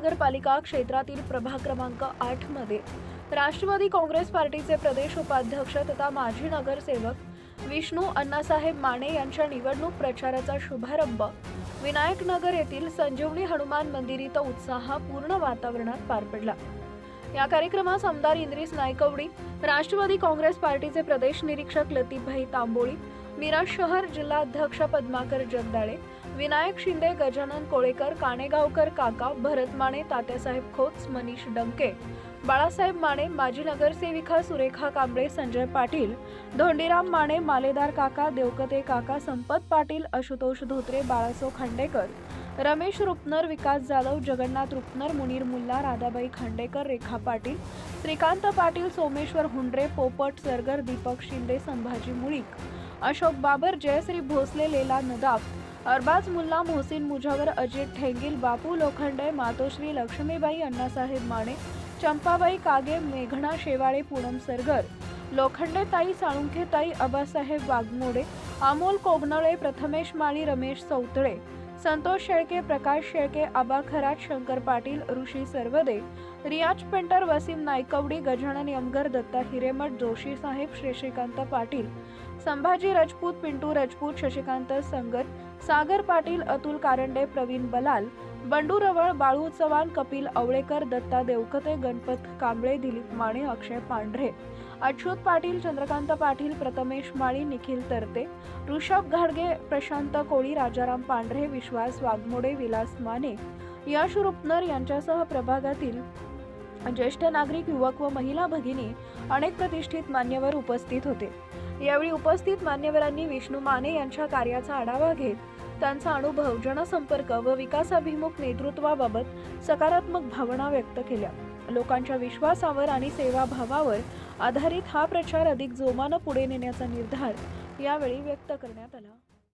महानगरपालिका क्षेत्रातील प्रभाग क्रमांक 8 मध्ये राष्ट्रवादी काँग्रेस पार्टीचे प्रदेश उपाध्यक्ष तथा माजी नगरसेवक विष्णू अण्णासाहेब माने यांच्या निवडणूक प्रचाराचा शुभारंभ विनायक नगर येथील संजीवनी हनुमान मंदिर इथं उत्साहपूर्ण वातावरणात पार पडला। या कार्यक्रमास आमदार इंद्रिस नायकवडी, राष्ट्रवादी काँग्रेस पार्टीचे प्रदेश निरीक्षक लतीफभाई तांबोळी, मिरज शहर जिल्हाध्यक्ष पद्माकर जगदाळे, विनायक शिंदे, गजानन कोळेकर, काणेगावकर काका, भरत माने, तात्यासाहेब खोत, मनीष डंके, बाळासाहेब माने, माजी नगरसेविका सुरेखा कांबळे, संजय पाटील, धोंडीराम माने, मालेदार काका, देवकते काका, संपत पाटील, आशुतोष धोत्रे, बाळासो खांडेकर, रमेश रुपनर, विकास जाधव, जगन्नाथ रुपनर, मुनीर मुल्ला, राधाबाई खांडेकर, रेखा पाटील, श्रीकांत पाटील, सोमेश्वर हुंड्रे, पोपट सरगर, दीपक शिंदे, संभाजी मुळीक, अशोक बाबर, जयश्री भोसले, लेला नदाफ, अरबाज मुल्ला, मोहसिन मुजावर, अजित ठेंगिल, बापू लोखंडे, मातोश्री लक्ष्मीबाई, अण्णासाहेब माने, चंपाबाई कागे, मेघना शेवाळे, पूनम सरगर, लोखंडे ताई, साळुंखे ताई, आबासाहेब वाघमोडे, अमोल कोगनळे, प्रथमेश माळी, रमेश चौतळे, संतोष शेळके, प्रकाश शेळके, आबा खरात, शंकर पाटील, ऋषी सरवदे, रियाज पेंटर, वसीम नायकवडी, गजानन यमगर, दत्ता हिरेमठ, जोशी साहेब, श्रीकांत पाटील, संभाजी राजपूत, पिंटू राजपूत, शशिकांत संगत, सागर पाटील, अतुल कारंडे, प्रवीण बलाल, बंडू रवळ, बाळू चव्हाण, कपिल अवळेकर, दत्ता देवकते, गणपत कांबळे, दिलीप माने, अक्षय पांढरे, अच्युत पाटील, चंद्रकांत पाटील, प्रथमेश माळी, निखिल तरते, ऋषभ घाडगे, प्रशांत कोळी, राजाराम पांढरे, विश्वास वाघमोडे, विलास माने, यश रुपनर यांच्यासह प्रभागातील ज्येष्ठ नागरिक, युवक व महिला भगिनी अनेक प्रतिष्ठित मान्यवर उपस्थित होते। यावेळी उपस्थित मान्यवरांनी विष्णू माने यांच्या कार्याचा आढावा घेत त्यांचा अनुभव, जनसंपर्क व विकासाभिमुख नेतृत्वाबाबत सकारात्मक भावना व्यक्त केल्या। लोकांच्या विश्वासावर आणि सेवाभावावर आधारित हा प्रचार अधिक जोमाने पुढे नेण्याचा निर्धार यावेळी व्यक्त करण्यात आला।